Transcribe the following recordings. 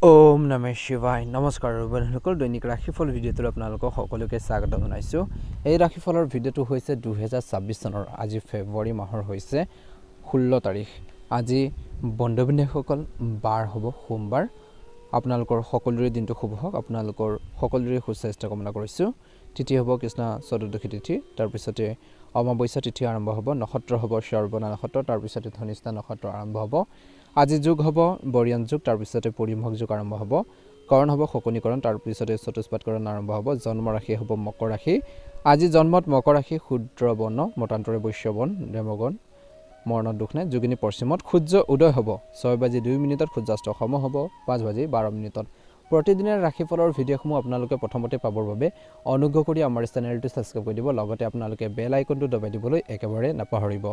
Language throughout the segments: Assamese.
ওম নমঃ শিৱায় নমস্কাৰ বন্ধুসকল দৈনিক ৰাশিফল ভিডিঅ'টোত আপোনালোকক সকলোকে স্বাগত জনাইছোঁ। এই ৰাশিফলৰ ভিডিঅ'টো হৈছে 2026 চনৰ আজি ফেব্ৰুৱাৰী মাহৰ হৈছে 16 তাৰিখ। আজি বন্ধুসকল বাৰ হ'ব সোমবাৰ। আপোনালোকৰ সকলোৰে দিনটো শুভ হওক। আপোনালোকৰ সকলোৰে সুস্বাস্থ্য কামনা কৰিছোঁ। তিথি হ'ব কৃষ্ণ চতুৰ্দশী তিথি, তাৰপিছতে অমাৱস্যা তিথি আৰম্ভ হ'ব, নক্ষত্ৰ হ'ব শ্ৰৱণা নক্ষত্ৰ, তাৰপিছতে ধনিষ্ঠা নক্ষত্ৰ আৰম্ভ হ'ব। আজি যুগ হ'ব বৰিয়ান যুগ, তাৰপিছতে পৰিমক যুগ আৰম্ভ হ'ব, কৰণ হ'ব শকুনিকৰণ, তাৰপিছতে চতুষ্পাদকৰণ আৰম্ভ হ'ব। জন্ম ৰাশি হ'ব মকৰ ৰাশি। আজি জন্মত মকৰ ৰাশি ক্ষুদ্ৰ বৰ্ণ, মতান্তৰে বৈশ্যবন, দেৱগণ মৰণত দুখ নাই। যোগিনী পশ্চিমত সূৰ্য উদয় হ'ব 6:02 সূৰ্যাস্ত সম হ'ব 5:12। প্ৰতিদিনে ৰাশিফলৰ ভিডিঅ'সমূহ আপোনালোকে প্ৰথমতে পাবৰ বাবে অনুগ্ৰহ কৰি আমাৰ চেনেলটো ছাবস্ক্ৰাইব কৰি দিব, লগতে আপোনালোকে বেল আইকনটো দবাই দিবলৈ একেবাৰে নাপাহৰিব।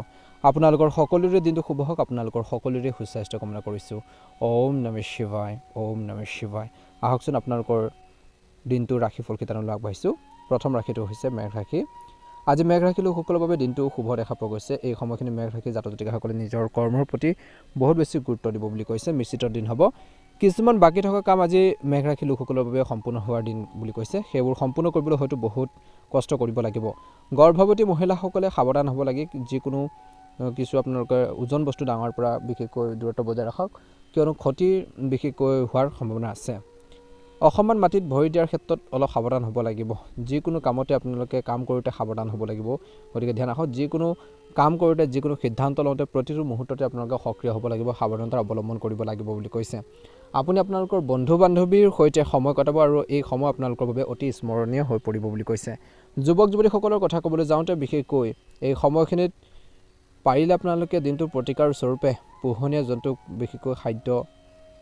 আপোনালোকৰ সকলোৰে দিনটো শুভ হওক। আপোনালোকৰ সকলোৰে সুস্বাস্থ্য কামনা কৰিছোঁ। ওম নমঃ শিৱায়, ওম নমঃ শিৱায়। আহকচোন আপোনালোকৰ দিনটো ৰাশিফল কেইটালৈ আগবাঢ়িছোঁ। প্ৰথম ৰাশিটো হৈছে মেঘ ৰাশি। আজি মেঘ ৰাশি লোকসকলৰ বাবে দিনটো শুভ দেখা পোৱা গৈছে। এই সময়খিনি মেঘ ৰাশি জাতক জাতিকাসকলে নিজৰ কৰ্মৰ প্ৰতি বহুত বেছি গুৰুত্ব দিব বুলি কৈছে। মিশ্ৰিত দিন হ'ব। কিছুমান বাকী থকা কাম আজি মেঘ ৰাশি লোকসকলৰ বাবে সম্পূৰ্ণ হোৱাৰ দিন বুলি কৈছে। সেইবোৰ সম্পূৰ্ণ কৰিবলৈ হয়তো বহুত কষ্ট কৰিব লাগিব। গৰ্ভৱতী মহিলাসকলে সাৱধান হ'ব লাগে। যিকোনো কিছু আপোনালোকে ওজন বস্তু ডাঙৰ পৰা বিশেষকৈ দূৰত্ব বজাই ৰাখক, কিয়নো ক্ষতি বিশেষকৈ হোৱাৰ সম্ভাৱনা আছে। অসমান মাটিত ভৰি দিয়াৰ ক্ষেত্ৰত অলপ সাৱধান হ'ব লাগিব। যিকোনো কামতে আপোনালোকে কাম কৰোঁতে সাৱধান হ'ব লাগিব। গতিকে ধ্যান ৰাখক, যিকোনো কাম কৰোঁতে যিকোনো সিদ্ধান্ত লওঁতে প্ৰতিটো মুহূৰ্ততে আপোনালোকে সক্ৰিয় হ'ব লাগিব, সাৱধানতা অৱলম্বন কৰিব লাগিব বুলি কৈছে। আপুনি আপোনালোকৰ বন্ধু বান্ধৱীৰ সৈতে সময় কটাব আৰু এই সময় আপোনালোকৰ বাবে অতি স্মৰণীয় হৈ পৰিব বুলি কৈছে। যুৱক যুৱতীসকলৰ কথা ক'বলৈ যাওঁতে বিশেষকৈ এই সময়খিনিত পাৰিলে আপোনালোকে দিনটোৰ প্ৰতিকাৰ স্বৰূপে পোহনীয়া জন্তুক বিশেষকৈ খাদ্য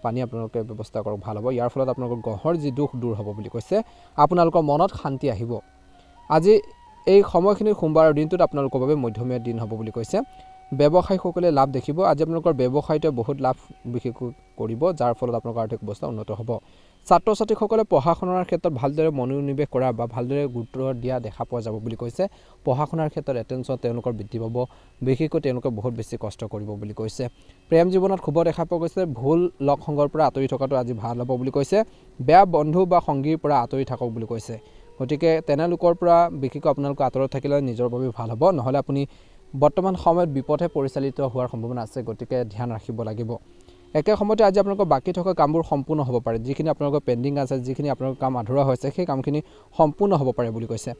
পানী আপোনালোকে ব্যৱস্থা কৰক, ভাল হ'ব। ইয়াৰ ফলত আপোনালোকৰ গ্ৰহৰ যি দুখ দূৰ হ'ব বুলি কৈছে। আপোনালোকৰ মনত শান্তি আহিব। আজি এই সময়খিনিৰ সোমবাৰৰ দিনটোত আপোনালোকৰ বাবে মধ্যমীয়া দিন হ'ব বুলি কৈছে। ব্যৱসায়ীসকলে লাভ দেখিব। আজি আপোনালোকৰ ব্যৱসায়টোৱে বহুত লাভ বিশেষকৈ কৰিব, যাৰ ফলত আপোনালোকৰ আৰ্থিক অৱস্থা উন্নত হ'ব। ছাত্ৰ ছাত্ৰীসকলে পঢ়া শুনাৰ ক্ষেত্ৰত ভালদৰে মনোনিৱেশ কৰা বা ভালদৰে গুৰুত্ব দিয়া দেখা পোৱা যাব বুলি কৈছে। পঢ়া শুনাৰ ক্ষেত্ৰত এটেনশ্যন তেওঁলোকৰ বৃদ্ধি পাব। বিশেষকৈ তেওঁলোকে বহুত বেছি কষ্ট কৰিব বুলি কৈছে। প্ৰেম জীৱনত শুভ দেখা পোৱা গৈছে। ভুল লগ সংগৰ পৰা আঁতৰি থকাটো আজি ভাল হ'ব বুলি কৈছে। বেয়া বন্ধু বা সংগীৰ পৰা আঁতৰি থাকক বুলি কৈছে। গতিকে তেনেলোকৰ পৰা বিশেষকৈ আপোনালোকে আঁতৰত থাকিলে নিজৰ বাবে ভাল হ'ব, নহ'লে আপুনি বৰ্তমান সময়ত বিপথে পৰিচালিত হোৱাৰ সম্ভাৱনা আছে। গতিকে ধ্যান ৰাখিব লাগিব। একে সময়তে আজি আপোনালোকৰ বাকী থকা কামবোৰ সম্পূৰ্ণ হ'ব পাৰে। যিখিনি আপোনালোকৰ পেণ্ডিং আছে, যিখিনি আপোনালোকৰ কাম আধৰুৱা হৈছে, সেই কামখিনি সম্পূৰ্ণ হ'ব পাৰে বুলি কৈছে।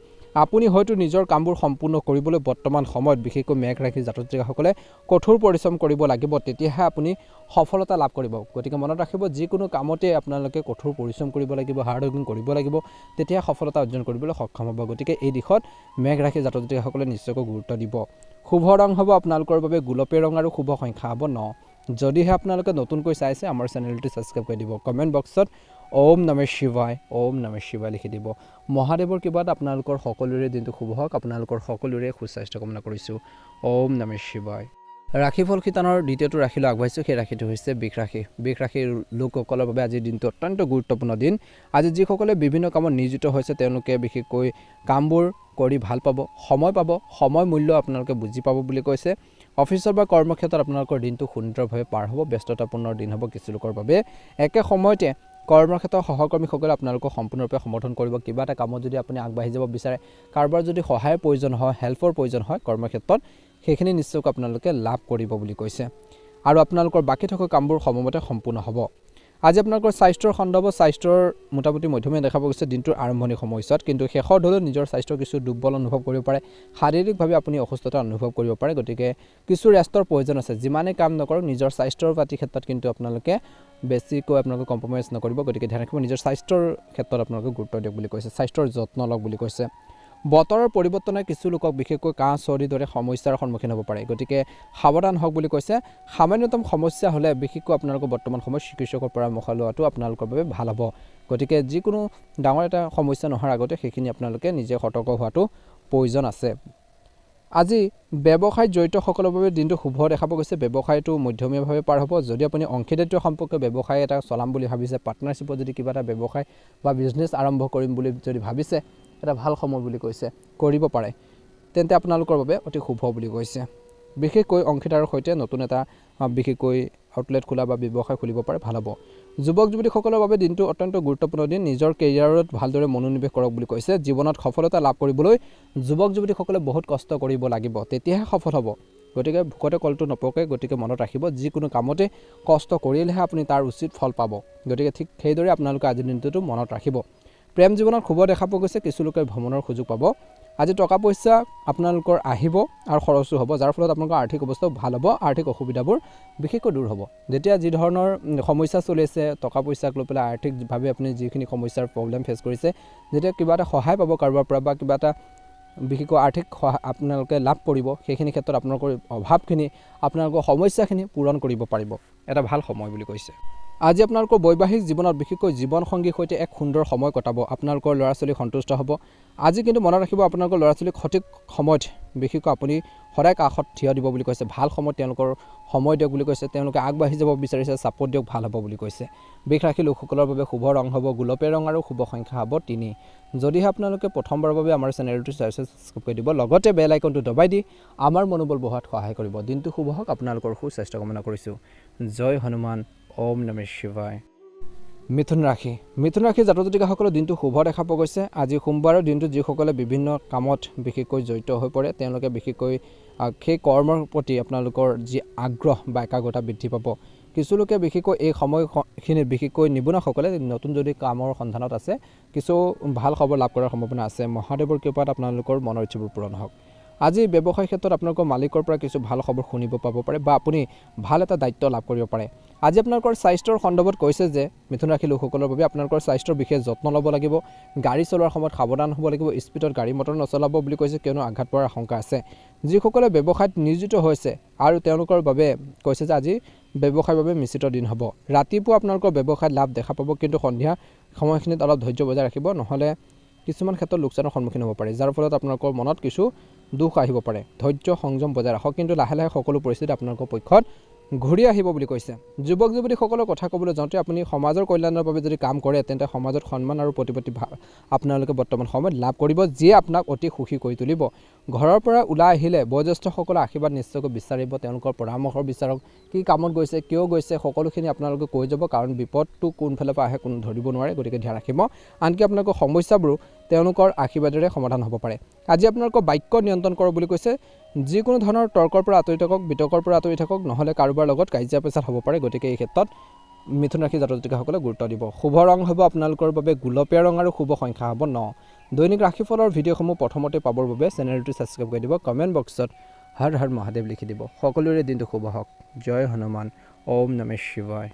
আপুনি হয়তো নিজৰ কামবোৰ সম্পূৰ্ণ কৰিবলৈ বৰ্তমান সময়ত বিশেষকৈ মেঘ ৰাশি জাতক জাতিকাসকলে কঠোৰ পৰিশ্ৰম কৰিব লাগিব, তেতিয়াহে আপুনি সফলতা লাভ কৰিব। গতিকে মনত ৰাখিব, যিকোনো কামতে আপোনালোকে কঠোৰ পৰিশ্ৰম কৰিব লাগিব, হাৰ্ড ৱৰ্কিং কৰিব লাগিব, তেতিয়াহে সফলতা অৰ্জন কৰিবলৈ সক্ষম হ'ব। গতিকে এই দিশত মেঘ ৰাশি জাতক জাতিকাসকলে নিশ্চয়কৈ গুৰুত্ব দিব। শুভ ৰং হ'ব আপোনালোকৰ বাবে গোলপীয়া ৰং আৰু শুভ সংখ্যা হ'ব 9। যদিহে আপোনালোকে নতুনকৈ চাইছে আমাৰ চেনেলটো ছাবস্ক্ৰাইব কৰি দিব। কমেণ্ট বক্সত ওম নমঃ শিৱায়, ওম নমঃ শিৱায় লিখি দিব। মহাদেৱৰ কৃপাত আপোনালোকৰ সকলোৰে দিনটো শুভ হওক। আপোনালোকৰ সকলোৰে সুস্বাস্থ্য কামনা কৰিছোঁ। ওম নমঃ শিৱায়। ৰাশিফল শিতানৰ দ্বিতীয়টো ৰাশিলৈ আগবাঢ়িছোঁ। সেই ৰাশিটো হৈছে বৃষ ৰাশি। বৃষ ৰাশিৰ লোকসকলৰ বাবে আজিৰ দিনটো অত্যন্ত গুৰুত্বপূৰ্ণ দিন। আজি যিসকলে বিভিন্ন কামত নিয়োজিত হৈছে তেওঁলোকে বিশেষকৈ কামবোৰ কৰি ভাল পাব, সময় পাব, সময় মূল্য আপোনালোকে বুজি পাব বুলি কৈছে। অফিচৰ বা কৰ্মক্ষেত্ৰত আপোনালোকৰ দিনটো সুন্দৰভাৱে পাৰ হ'ব। ব্যস্ততাপূৰ্ণ দিন হ'ব কিছু লোকৰ বাবে। একে সময়তে কৰ্মক্ষেত্ৰৰ সহকৰ্মীসকলে আপোনালোকক সম্পূৰ্ণৰূপে সমৰ্থন কৰিব। কিবা এটা কামত যদি আপুনি আগবাঢ়ি যাব বিচাৰে, কাৰোবাৰ যদি সহায়ৰ প্ৰয়োজন হয়, হেল্পৰ প্ৰয়োজন হয় কৰ্মক্ষেত্ৰত, সেইখিনি নিশ্চয়কৈ আপোনালোকে লাভ কৰিব বুলি কৈছে। আৰু আপোনালোকৰ বাকী থকা কামবোৰ সময়মতে সম্পূৰ্ণ হ'ব। আজি আপোনালোকৰ স্বাস্থ্যৰ সন্দৰ্ভত স্বাস্থ্যৰ মোটামুটি মধ্যমীয়া দেখা পোৱা গৈছে দিনটোৰ আৰম্ভণি সময়ছোৱাত, কিন্তু শেষৰ হ'লেও নিজৰ স্বাস্থ্যৰ কিছু দুৰ্বল অনুভৱ কৰিব পাৰে। শাৰীৰিকভাৱে আপুনি অসুস্থতা অনুভৱ কৰিব পাৰে। গতিকে কিছু ৰেষ্টৰ প্ৰয়োজন আছে। যিমানেই কাম নকৰক নিজৰ স্বাস্থ্যৰ পাতি ক্ষেত্ৰত কিন্তু আপোনালোকে বেছিকৈ আপোনালোকে কম্প্ৰমাইজ নকৰিব। গতিকে ধ্যান ৰাখিব, নিজৰ স্বাস্থ্যৰ ক্ষেত্ৰত আপোনালোকে গুৰুত্ব দিয়ক বুলি কৈছে। স্বাস্থ্যৰ যত্ন লওক বুলি কৈছে। বতৰৰ পৰিৱৰ্তনে কিছু লোকক বিশেষকৈ কাহ চৰ্দিৰ দৰে সমস্যাৰ সন্মুখীন হ'ব পাৰে। গতিকে সাৱধান হওক বুলি কৈছে। সামান্যতম সমস্যা হ'লে বিশেষকৈ আপোনালোকৰ বৰ্তমান সময়ত চিকিৎসকৰ পৰামৰ্শ লোৱাটো আপোনালোকৰ বাবে ভাল হ'ব। গতিকে যিকোনো ডাঙৰ এটা সমস্যা নোহোৱাৰ আগতে সেইখিনি আপোনালোকে নিজে সতৰ্ক হোৱাটো প্ৰয়োজন আছে। আজি ব্যৱসায়ত জড়িতসকলৰ বাবে দিনটো শুভ দেখা পোৱা গৈছে। ব্যৱসায়টো মধ্যমীয়াভাৱে পাৰ হ'ব। যদি আপুনি অংশীদাৰিত্ব সম্পৰ্কে ব্যৱসায় এটা চলাম বুলি ভাবিছে, পাৰ্টনাৰশ্বিপত যদি কিবা এটা ব্যৱসায় বা বিজনেছ আৰম্ভ কৰিম বুলি যদি ভাবিছে, এটা ভাল সময় বুলি কৈছে, কৰিব পাৰে, তেন্তে আপোনালোকৰ বাবে অতি শুভ বুলি কৈছে। বিশেষকৈ অংশীদাৰৰ সৈতে নতুন এটা বিশেষকৈ আউটলেট খোলা বা ব্যৱসায় খুলিব পাৰে, ভাল হ'ব। যুৱক যুৱতীসকলৰ বাবে দিনটো অত্যন্ত গুৰুত্বপূৰ্ণ দিন নিজৰ কেৰিয়াৰত ভালদৰে মনোনিৱেশ কৰক বুলি কৈছে জীৱনত সফলতা লাভ কৰিবলৈ যুৱক যুৱতীসকলে বহুত কষ্ট কৰিব লাগিব তেতিয়াহে সফল হ'ব গতিকে ভুকতে কলটো নপকে গতিকে মনত ৰাখিব যিকোনো কামতে কষ্ট কৰিলেহে আপুনি তাৰ উচিত ফল পাব গতিকে ঠিক সেইদৰে আপোনালোকে আজিৰ দিনটো মনত ৰাখিব প্ৰেম জীৱনত খুব দেখা পোৱা গৈছে কিছু লোকে ভ্ৰমণৰ সুযোগ পাব আজি টকা পইচা আপোনালোকৰ আহিব আৰু খৰচো হ'ব যাৰ ফলত আপোনালোকৰ আৰ্থিক অৱস্থা ভাল হ'ব আৰ্থিক অসুবিধাবোৰ বিশেষকৈ দূৰ হ'ব যেতিয়া যি ধৰণৰ সমস্যা চলি আছে টকা পইচাক লৈ পেলাই আৰ্থিকভাৱে আপুনি যিখিনি সমস্যাৰ প্ৰব্লেম ফেচ কৰিছে যেতিয়া কিবা এটা সহায় পাব কাৰোবাৰ পৰা বা কিবা এটা বিশেষকৈ আৰ্থিক আপোনালোকে লাভ কৰিব সেইখিনি ক্ষেত্ৰত আপোনালোকৰ অভাৱখিনি আপোনালোকৰ সমস্যাখিনি পূৰণ কৰিব পাৰিব এটা ভাল সময় বুলি কৈছে আজি আপোনালোকৰ বৈবাহিক জীৱনত বিশেষকৈ জীৱনসংগীৰ সৈতে এক সুন্দৰ সময় কটাব আপোনালোকৰ ল'ৰা ছোৱালী সন্তুষ্ট হ'ব আজি কিন্তু মনত ৰাখিব আপোনালোকৰ ল'ৰা ছোৱালীক সঠিক সময়ত বিশেষকৈ আপুনি সদায় কাষত থিয় দিব বুলি কৈছে ভাল সময়ত তেওঁলোকৰ সময় দিয়ক বুলি কৈছে তেওঁলোকে আগবাঢ়ি যাব বিচাৰিছে ছাপোৰ্ট দিয়ক ভাল হ'ব বুলি কৈছে বিষ ৰাশি লোকসকলৰ বাবে শুভ ৰং হ'ব গোলপীয়া ৰং আৰু শুভ সংখ্যা হ'ব 3 যদিহে আপোনালোকে প্ৰথমবাৰৰ বাবে আমাৰ চেনেলটো ছাবস্ক্ৰাইব কৰি দিব লগতে বেল আইকনটো দবাই দি আমাৰ মনোবল বঢ়োৱাত সহায় কৰিব দিনটো শুভ হওক আপোনালোকৰ সুস্বাস্থ্য কামনা কৰিছোঁ জয় হনুমান ওম নমঃ শিৱায় মিথুন ৰাশি জাতক জাতিকাসকলৰ দিনটো শুভ দেখা পোৱা গৈছে আজি সোমবাৰৰ দিনটো যিসকলে বিভিন্ন কামত বিশেষকৈ জড়িত হৈ পৰে তেওঁলোকে বিশেষকৈ সেই কৰ্মৰ প্ৰতি আপোনালোকৰ যি আগ্ৰহ বা একাগ্ৰতা বৃদ্ধি পাব কিছু লোকে বিশেষকৈ এই সময়খিনিত বিশেষকৈ নিবনুৱাসকলে নতুন যদি কামৰ সন্ধানত আছে কিছু ভাল খবৰ লাভ কৰাৰ সম্ভাৱনা আছে মহাদেৱৰ কৃপাত আপোনালোকৰ মনৰ ইচ্ছাবোৰ পূৰণ হওক আজি ব্যৱসায় ক্ষেত্ৰত আপোনালোকৰ মালিকৰ পৰা কিছু ভাল খবৰ শুনিব পাব পাৰে বা আপুনি ভাল এটা দায়িত্ব লাভ কৰিব পাৰে আজি আপোনালোকৰ স্বাস্থ্যৰ সন্দৰ্ভত কৈছে যে মিথুন ৰাশি লোকসকলৰ বাবে আপোনালোকৰ স্বাস্থ্যৰ বিশেষ যত্ন ল'ব লাগিব গাড়ী চলোৱাৰ সময়ত সাৱধান হ'ব লাগিব স্পীডত গাড়ী মটৰ নচলাব বুলি কৈছে কিয়নো আঘাত পোৱাৰ আশংকা আছে যিসকলে ব্যৱসায়ত নিয়োজিত হৈছে আৰু তেওঁলোকৰ বাবে কৈছে যে আজি ব্যৱসায়ৰ বাবে মিশ্ৰিত দিন হ'ব ৰাতিপুৱা আপোনালোকৰ ব্যৱসায়ত লাভ দেখা পাব কিন্তু সন্ধিয়া সময়খিনিত অলপ ধৈৰ্য বজাই ৰাখিব নহ'লে কিছুমান ক্ষেত্ৰত লোকচানৰ সন্মুখীন হ'ব পাৰে যাৰ ফলত আপোনালোকৰ মনত কিছু দুখ আহিব পাৰে ধৈৰ্য সংযম বজাই ৰাখক কিন্তু লাহে লাহে সকলো পৰিস্থিতি আপোনালোকৰ পক্ষত ঘূৰি আহিব বুলি কৈছে যুৱক যুৱতীসকলৰ কথা ক'বলৈ যাওঁতে আপুনি সমাজৰ কল্যাণৰ বাবে যদি কাম কৰে তেন্তে সমাজত সন্মান আৰু প্ৰতিপত্তি আপোনালোকে বৰ্তমান সময়ত লাভ কৰিব যিয়ে আপোনাক অতি সুখী কৰি তুলিব ঘৰৰ পৰা ওলাই আহিলে বয়োজ্যেষ্ঠসকলৰ আশীৰ্বাদ নিশ্চয়কৈ বিচাৰিব তেওঁলোকৰ পৰামৰ্শ বিচাৰক কি কামত গৈছে কিয় গৈছে সকলোখিনি আপোনালোকে কৈ যাব কাৰণ বিপদটো কোনফালৰ পৰা আহে কোনো ধৰিব নোৱাৰে গতিকে ধ্যান ৰাখিব আনকি আপোনালোকৰ সমস্যাবোৰো তেওঁলোকৰ আশীৰ্বাদেৰে সমাধান হ'ব পাৰে আজি আপোনালোকৰ বাক্য নিয়ন্ত্ৰণ কৰক বুলি কৈছে যিকোনো ধৰণৰ তৰ্কৰ পৰা আঁতৰি থাকক বিতৰ্কৰ পৰা আঁতৰি থাকক নহ'লে কাৰোবাৰ লগত কাজিয়া পেচাল হ'ব পাৰে গতিকে এই ক্ষেত্ৰত মিথুন ৰাশি জাতক জাতিকাসকলে গুৰুত্ব দিব শুভ ৰং হ'ব আপোনালোকৰ বাবে গোলপীয়া ৰং আৰু শুভ সংখ্যা হ'ব 9 দৈনিক ৰাশিফলৰ ভিডিঅ'সমূহ প্ৰথমতে পাবৰ বাবে চেনেলটো ছাবস্ক্ৰাইব কৰি দিব কমেণ্ট বক্সত হৰ হৰ মহাদেৱ লিখি দিব সকলোৰে দিনটো শুভ হওক জয় হনুমান ওম নমঃ শিৱায়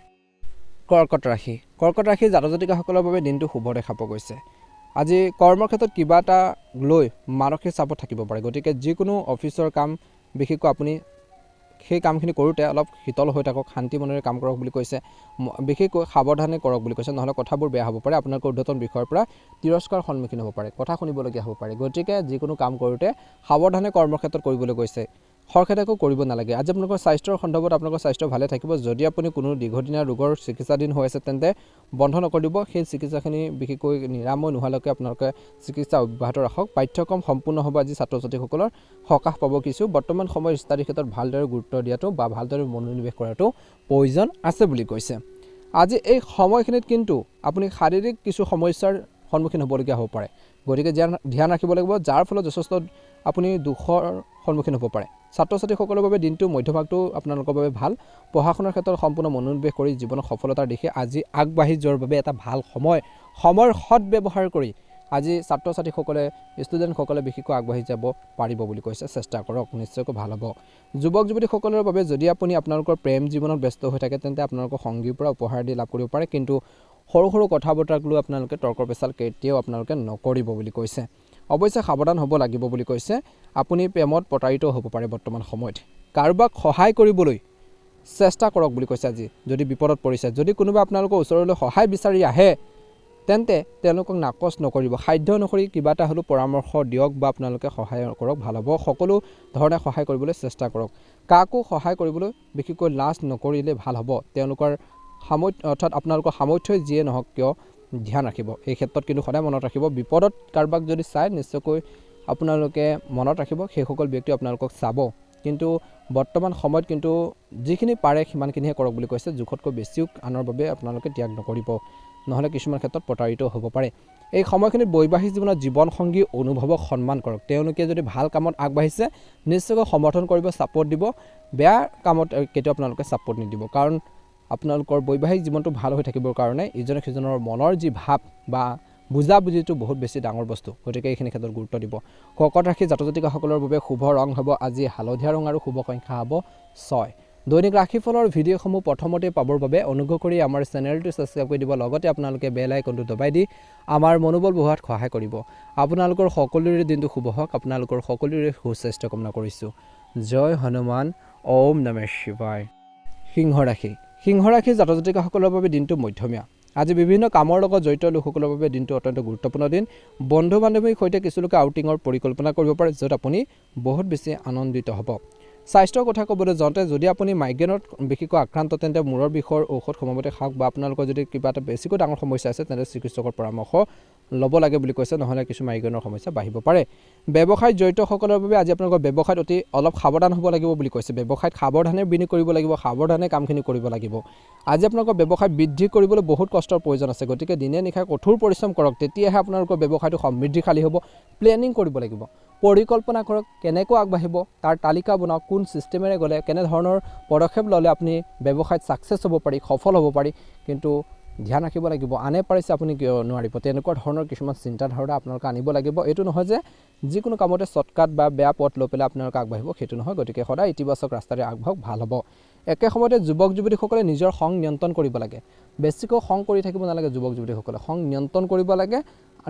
কৰ্কট ৰাশি জাতক জাতিকাসকলৰ বাবে দিনটো শুভ দেখা পোৱা গৈছে আজি কৰ্মৰ ক্ষেত্ৰত কিবা এটা লৈ মানসিক চাপত থাকিব পাৰে গতিকে যিকোনো অফিচৰ কাম বিশেষকৈ আপুনি সেই কামখিনি কৰোঁতে অলপ শীতল হৈ থাকক শান্তি মনেৰে কাম কৰক বুলি কৈছে বিশেষকৈ সাৱধানে কৰক বুলি কৈছে নহ'লে কথাবোৰ বেয়া হ'ব পাৰে আপোনালোকৰ ঊৰ্ধ্বতন বিষয়ৰ পৰা তিৰস্কাৰ সন্মুখীন হ'ব পাৰে কথা শুনিবলগীয়া হ'ব পাৰে গতিকে যিকোনো কাম কৰোঁতে সাৱধানে কৰ্মক্ষেত্ৰত কৰিবলৈ কৈছে খৰখেদাকো কৰিব নালাগে আজি আপোনালোকৰ স্বাস্থ্যৰ সন্দৰ্ভত আপোনালোকৰ স্বাস্থ্য ভালে থাকিব যদি আপুনি কোনো দীৰ্ঘদিনীয়া ৰোগৰ চিকিৎসাধীন হৈ আছে তেন্তে বন্ধ নকৰিব সেই চিকিৎসাখিনি বিশেষকৈ নিৰাময় নোহোৱালৈকে আপোনালোকে চিকিৎসা অব্যাহত ৰাখক পাঠ্যক্ৰম সম্পূৰ্ণ হ'ব আজি ছাত্ৰ ছাত্ৰীসকলৰ সকাহ পাব কিছু বৰ্তমান সময়ৰ ষ্টাডি ক্ষেত্ৰত ভালদৰে গুৰুত্ব দিয়াটো বা ভালদৰে মনোনিৱেশ কৰাটো প্ৰয়োজন আছে বুলি কৈছে আজি এই সময়খিনিত কিন্তু আপুনি শাৰীৰিক কিছু সমস্যাৰ সন্মুখীন হ'বলগীয়া হ'ব পাৰে গতিকে ধ্যান ৰাখিব লাগিব যাৰ ফলত যথেষ্ট আপুনি দুখৰ সন্মুখীন হ'ব পাৰে ছাত্ৰ ছাত্ৰীসকলৰ বাবে দিনটো মধ্যভাগটো আপোনালোকৰ বাবে ভাল পঢ়া শুনাৰ ক্ষেত্ৰত সম্পূৰ্ণ মনোনিৱেশ কৰি জীৱনৰ সফলতাৰ দিশে আজি আগবাঢ়ি যোৱাৰ বাবে এটা ভাল সময়ৰ সৎ ব্যৱহাৰ কৰি আজি ছাত্ৰ ছাত্ৰীসকলে ষ্টুডেণ্টসকলে বিশেষকৈ আগবাঢ়ি যাব পাৰিব বুলি কৈছে চেষ্টা কৰক নিশ্চয়কৈ ভাল হ'ব যুৱক যুৱতীসকলৰ বাবে যদি আপুনি আপোনালোকৰ প্ৰেম জীৱনত ব্যস্ত হৈ থাকে তেন্তে আপোনালোকৰ সংগীৰ পৰা উপহাৰ দি লাভ কৰিব পাৰে কিন্তু সৰু সৰু কথা বতৰাক লৈ আপোনালোকে তৰ্ক পেচাল কেতিয়াও আপোনালোকে নকৰিব বুলি কৈছে অৱশ্যে সাৱধান হ'ব লাগিব বুলি কৈছে আপুনি প্ৰেমত প্ৰতাৰিত হ'ব পাৰে বৰ্তমান সময়ত কাৰোবাক সহায় কৰিবলৈ চেষ্টা কৰক বুলি কৈছে আজি যদি বিপদত পৰিছে যদি কোনোবা আপোনালোকৰ ওচৰলৈ সহায় বিচাৰি আহে তেন্তে তেওঁলোকক নাকচ নকৰিব সাধ্য অনুসৰি কিবা এটা হ'লেও পৰামৰ্শ দিয়ক বা আপোনালোকে সহায় কৰক ভাল হ'ব সকলো ধৰণে সহায় কৰিবলৈ চেষ্টা কৰক কাকো সহায় কৰিবলৈ বিশেষকৈ লাজ নকৰিলে ভাল হ'ব তেওঁলোকৰ অৰ্থাৎ আপোনালোকৰ সামৰ্থ্যই যিয়ে নহওক কিয় ধ্যান ৰাখিব এই ক্ষেত্ৰত কিন্তু সদায় মনত ৰাখিব বিপদত কাৰোবাক যদি চাই নিশ্চয়কৈ আপোনালোকে মনত ৰাখিব সেইসকল ব্যক্তি আপোনালোকক চাব কিন্তু বৰ্তমান সময়ত কিন্তু যিখিনি পাৰে সিমানখিনিহে কৰক বুলি কৈছে জোখতকৈ বেছিও আনৰ বাবে আপোনালোকে ত্যাগ নকৰিব নহলে কিছুমান ক্ষেত্ৰত প্ৰতাৰিত হ'ব পাৰে এই সময়খিনিত বৈবাহিক জীৱনত জীৱনসংগী অনুভৱক সন্মান কৰক তেওঁলোকে যদি ভাল কামত আগবাঢ়িছে নিশ্চয়কৈ সমৰ্থন কৰিব সাপোৰ্ট দিব বেয়া কামত কেতিয়াও আপোনালোকে সাপোৰ্ট নিদিব কাৰণ আপোনালোকৰ বৈবাহিক জীৱনটো ভাল হৈ থাকিবৰ কাৰণে ইজনে সিজনৰ মনৰ যি ভাৱ বা বুজাবুজিটো বহুত বেছি ডাঙৰ বস্তু গতিকে এইখিনি ক্ষেত্ৰত গুৰুত্ব দিব কৰ্কট ৰাশি জাতক-জাতিকাসকলৰ বাবে শুভ ৰং হ'ব আজি হালধীয়া ৰং আৰু শুভ সংখ্যা হ'ব 6 দৈনিক ৰাশিফলৰ ভিডিঅ'সমূহ প্ৰথমতে পাবৰ বাবে অনুগ্ৰহ কৰি আমাৰ চেনেলটো সাবস্ক্ৰাইব কৰি দিব লগতে আপোনালোকে বেল আইকনটো দবাই দি আমাৰ মনোবল বঢ়োৱাত সহায় কৰিব আপোনালোকৰ সকলোৰে দিনটো শুভ হওক আপোনালোকৰ সকলোৰে সুস্বাস্থ্য কামনা কৰিছো জয় হনুমান ওম নমঃ শিৱায় সিংহ ৰাশি জাতক-জাতিকাসকলৰ বাবে দিনটো মধ্যমীয়া আজি বিভিন্ন কামৰ লগত জড়িত লোকসকলৰ বাবে দিনটো অত্যন্ত গুৰুত্বপূৰ্ণ দিন বন্ধু-বান্ধৱীৰ সৈতে কিছু লোকে আউটিঙৰ পৰিকল্পনা কৰিব পাৰে য'ত আপুনি বহুত বেছি আনন্দিত হ'ব স্বাস্থ্যৰ কথা ক'বলৈ যাওঁতে যদি আপুনি মাইগ্ৰেনত বিশেষকৈ আক্ৰান্ত তেন্তে মূৰৰ বিষৰ ঔষধ সময়মতে খাওক বা আপোনালোকৰ যদি কিবা এটা বেছিকৈ ডাঙৰ সমস্যা আছে তেন্তে চিকিৎসকৰ পৰামৰ্শ ল'ব লাগে বুলি কৈছে নহলে কিছু মাইগ্ৰেনৰ সমস্যা বাঢ়িব পাৰে ব্যৱসায়ত জড়িতসকলৰ বাবে আজি আপোনালোকৰ ব্যৱসায়ত অতি অলপ সাৱধান হ'ব লাগিব বুলি কৈছে ব্যৱসায়ত সাৱধানে বিনিয়োগ কৰিব লাগিব সাৱধানে কামখিনি কৰিব লাগিব আজি আপোনালোকৰ ব্যৱসায় বৃদ্ধি কৰিবলৈ বহুত কষ্টৰ প্ৰয়োজন আছে গতিকে দিনে নিশাই কঠোৰ পৰিশ্ৰম কৰক তেতিয়াহে আপোনালোকৰ ব্যৱসায়টো সমৃদ্ধিশালী হ'ব প্লেনিং কৰিব লাগিব পৰিকল্পনা কৰক কেনেকৈ আগবাঢ়িব তাৰ তালিকা বনাওক কোন সিস্টেমেৰে গ'লে কেনে ধৰণৰ পদক্ষেপ ল'লে আপুনি ব্যৱসায়ত সাকসেছ হ'ব পাৰি সফল হ'ব পাৰি কিন্তু ধ্যান ৰাখিব লাগিব আনে পাৰিছে আপুনি কিয় নোৱাৰিব তেনেকুৱা ধৰণৰ কিছুমান চিন্তাধাৰা আপোনালোকে আনিব লাগিব এইটো নহয় যে যিকোনো কামতে শৰ্টকাট বা বেয়া পথ লৈ পেলাই আপোনালোকে আগবাঢ়িব সেইটো নহয় গতিকে সদায় ইতিবাচক ৰাস্তাৰে আগবাঢ়ক ভাল হ'ব একে সময়তে যুৱক যুৱতীসকলে নিজৰ খং নিয়ন্ত্ৰণ কৰিব লাগে বেছিকৈ খং কৰি থাকিব নালাগে যুৱক যুৱতীসকলে খং নিয়ন্ত্ৰণ কৰিব লাগে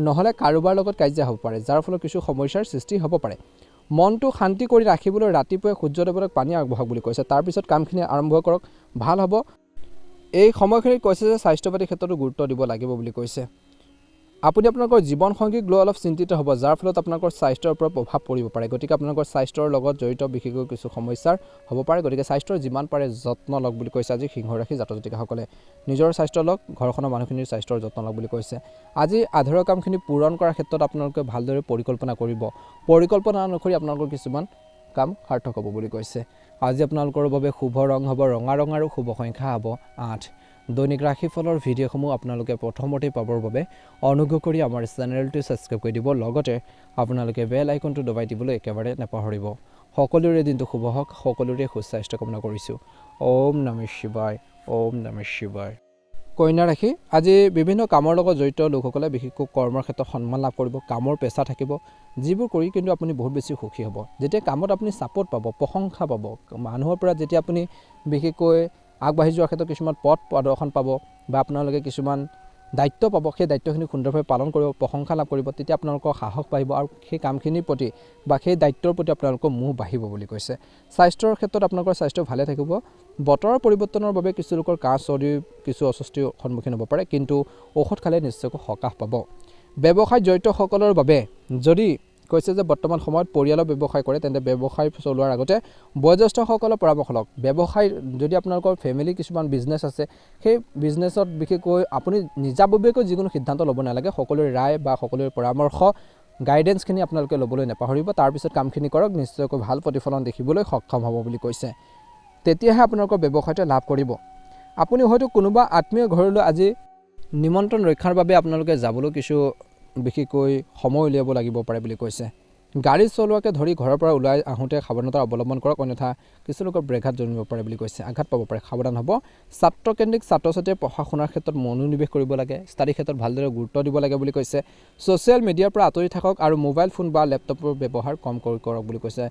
নহলে কাৰোবাৰ লগত কাজিয়া হ'ব পাৰে যাৰ ফলত কিছু সমস্যাৰ সৃষ্টি হ'ব পাৰে মনটো শান্তি কৰি ৰাখিবলৈ ৰাতিপুৱা সূৰ্যদেৱক পানী আগবঢ়াওক বুলি কৈছে তাৰ পিছত কামখিনি আৰম্ভ কৰক ভাল হ'ব এই সময়খিনিত কৈছে যে স্বাস্থ্যপাতি ক্ষেত্ৰতো গুৰুত্ব দিব লাগিব বুলি কৈছে আপুনি আপোনালোকৰ জীৱনসংগীক লৈ অলপ চিন্তিত হ'ব যাৰ ফলত আপোনালোকৰ স্বাস্থ্যৰ ওপৰত প্ৰভাৱ পৰিব পাৰে গতিকে আপোনালোকৰ স্বাস্থ্যৰ লগত জড়িত বিশেষকৈ কিছু সমস্যাৰ হ'ব পাৰে গতিকে স্বাস্থ্যৰ যিমান পাৰে যত্ন লওক বুলি কৈছে আজি সিংহ ৰাশি জাতক-জাতিকাসকলে নিজৰ স্বাস্থ্য লওক ঘৰখনৰ মানুহখিনিৰ স্বাস্থ্যৰ যত্ন লওক বুলি কৈছে আজি আধৰুৱা কামখিনি পূৰণ কৰাৰ ক্ষেত্ৰত আপোনালোকে ভালদৰে পৰিকল্পনা কৰিব পৰিকল্পনা অনুসৰি আপোনালোকৰ কিছুমান কাম সাৰ্থক হ'ব বুলি কৈছে আজি আপোনালোকৰ বাবে শুভ ৰং হ'ব ৰঙা ৰং আৰু শুভ সংখ্যা হ'ব 8 দৈনিক ৰাশিফলৰ ভিডিঅ'সমূহ আপোনালোকে প্ৰথমতে পাবৰ বাবে অনুগ্ৰহ কৰি আমাৰ চেনেলটো সাবস্ক্ৰাইব কৰি দিব লগতে আপোনালোকে বেল আইকনটো দবাই দিবলৈ একেবাৰে নাপাহৰিব সকলোৰে দিনটো শুভ হওক সকলোৰে সুস্বাস্থ্য কামনা কৰিছো ওম নমঃ শিৱায় ওম নমঃ শিৱায় কন্যা ৰাশি আজি বিভিন্ন কামৰ লগত জড়িত লোকসকলে বিশেষকৈ কৰ্মৰ ক্ষেত্ৰত সন্মান লাভ কৰিব কামৰ পেছা থাকিব যিবোৰ কৰি কিন্তু আপুনি বহুত বেছি সুখী হ'ব যেতিয়া কামত আপুনি সাপোৰ্ট পাব প্ৰশংসা পাব মানুহৰ পৰা যেতিয়া আপুনি বিশেষকৈ আগবাঢ়ি যোৱাৰ ক্ষেত্ৰত কিছুমান পথ প্ৰদৰ্শন পাব বা আপোনালোকে কিছুমান দায়িত্ব পাব সেই দায়িত্বখিনি সুন্দৰভাৱে পালন কৰিব প্ৰশংসা লাভ কৰিব তেতিয়া আপোনালোকৰ সাহস পাব আৰু সেই কামখিনিৰ প্ৰতি বা সেই দায়িত্বৰ প্ৰতি আপোনালোকৰ মোহ বাঢ়িব বুলি কৈছে স্বাস্থ্যৰ ক্ষেত্ৰত আপোনালোকৰ স্বাস্থ্য ভালে থাকিব বতৰৰ পৰিৱৰ্তনৰ বাবে কিছু লোকৰ কাহ চৰ্দি কিছু অস্বস্তিৰ সন্মুখীন হ'ব পাৰে কিন্তু ঔষধ খালে নিশ্চয়কৈ সকাহ পাব ব্যৱসায় জড়িতসকলৰ বাবে যদি কৈছে যে বৰ্তমান সময়ত পৰিয়ালৰ ব্যৱসায় কৰে তেন্তে ব্যৱসায় চলোৱাৰ আগতে বয়োজ্যেষ্ঠসকলৰ পৰামৰ্শ লওক ব্যৱসায় যদি আপোনালোকৰ ফেমিলি কিছুমান বিজনেছ আছে সেই বিজনেছত বিশেষকৈ আপুনি নিজাববীয়াকৈ যিকোনো সিদ্ধান্ত ল'ব নালাগে সকলোৰে ৰায় বা সকলোৰে পৰামৰ্শ গাইডেন্সখিনি আপোনালোকে ল'বলৈ নাপাহৰিব তাৰ পিছত কামখিনি কৰক নিশ্চয়কৈ ভাল প্ৰতিফলন দেখিবলৈ সক্ষম হ'ব বুলি কৈছে তেতিয়াহে আপোনালোকৰ ব্যৱসায়টো লাভ কৰিব আপুনি হয়তো কোনোবা আত্মীয় ঘৰলৈ আজি নিমন্ত্ৰণ ৰক্ষাৰ বাবে আপোনালোকে যাবলৈ কিছু বিশেষকৈ সময় উলিয়াব লাগিব পাৰে বুলি কৈছে গাড়ী চলোৱাকে ধৰি ঘৰৰ পৰা ওলাই আহোঁতে সাৱধানতা অৱলম্বন কৰক অন্যথা কিছু লোকৰ ব্ৰেঘাত জন্মিব পাৰে বুলি কৈছে আঘাত পাব পাৰে সাৱধান হ'ব ছাত্ৰকেন্দ্ৰিক ছাত্ৰ-ছাত্ৰীয়ে পঢ়া শুনাৰ ক্ষেত্ৰত মনোনিৱেশ কৰিব লাগে ষ্টাডি ক্ষেত্ৰত ভালদৰে গুৰুত্ব দিব লাগে বুলি কৈছে ছ'চিয়েল মিডিয়াৰ পৰা আঁতৰি থাকক আৰু মোবাইল ফোন বা লেপটপৰ ব্যৱহাৰ কম কৰক বুলি কৈছে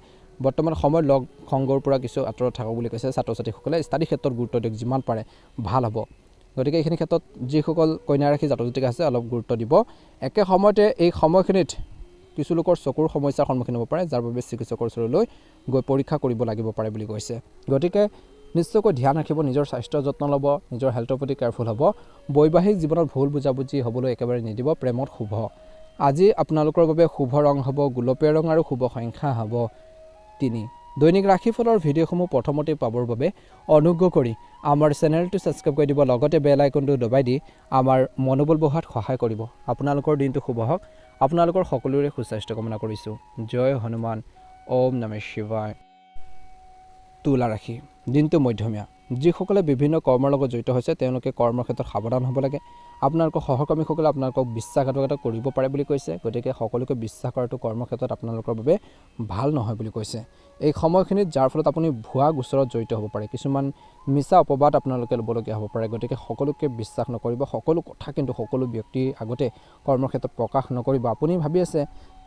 বৰ্তমান সময়ত লগ সংগৰ পৰা কিছু আঁতৰত থাকক বুলি কৈছে ছাত্ৰ-ছাত্ৰীসকলে ষ্টাডি ক্ষেত্ৰত গুৰুত্ব দিয়ক যিমান পাৰে ভাল হ'ব গতিকে এইখিনি ক্ষেত্ৰত যিসকল কন্যা ৰাশি জাতক-জাতিকা আছে অলপ গুৰুত্ব দিব একে সময়তে এই সময়খিনিত কিছু লোকৰ চকুৰ সমস্যাৰ সন্মুখীন হ'ব পাৰে যাৰ বাবে চিকিৎসকৰ ওচৰলৈ গৈ পৰীক্ষা কৰিব লাগিব পাৰে বুলি কৈছে গতিকে নিশ্চয়কৈ ধ্যান ৰাখিব নিজৰ স্বাস্থ্যৰ যত্ন ল'ব নিজৰ হেল্থৰ প্ৰতি কেয়াৰফুল হ'ব বৈবাহিক জীৱনত ভুল বুজাবুজি হ'বলৈ একেবাৰে নিদিব প্ৰেমত শুভ আজি আপোনালোকৰ বাবে শুভ ৰং হ'ব গুলপীয়া ৰং আৰু শুভ সংখ্যা হ'ব 3 দৈনিক ৰাশিফলৰ ভিডিঅ'সমূহ প্ৰথমতে পাবৰ বাবে অনুগ্ৰহ কৰি আমাৰ চেনেলটো সাবস্ক্ৰাইব কৰি দিব লগতে বেল আইকনটো দবাই দি আমাৰ মনোবল বঢ়োৱাত সহায় কৰিব আপোনালোকৰ দিনটো শুভ হওক আপোনালোকৰ সকলোৰে সুস্বাস্থ্য কামনা কৰিছো জয় হনুমান ওম নমঃ শিৱায় তুলা ৰাশি দিনটো মধ্যমীয়া যিসকলে বিভিন্ন কৰ্মৰ লগত জড়িত হৈছে তেওঁলোকে কৰ্মৰ ক্ষেত্ৰত সাৱধান হ'ব লাগে আপোনালোকৰ সহকৰ্মীসকলে আপোনালোকক বিশ্বাসঘাতকতা কৰিব পাৰে বুলি কৈছে গতিকে সকলোকে বিশ্বাস কৰাটো কৰ্মৰ ক্ষেত্ৰত আপোনালোকৰ বাবে ভাল নহয় বুলি কৈছে এই সময়খিনিত যাৰ ফলত আপুনি ভুৱা গোচৰত জড়িত হ'ব পাৰে কিছুমান মিছা অপবাদ আপোনালোকে ল'বলগীয়া হ'ব পাৰে গতিকে সকলোকে বিশ্বাস নকৰিব সকলো কথা কিন্তু সকলো ব্যক্তিৰ আগতে কৰ্মৰ ক্ষেত্ৰত প্ৰকাশ নকৰিব আপুনি ভাবি আছে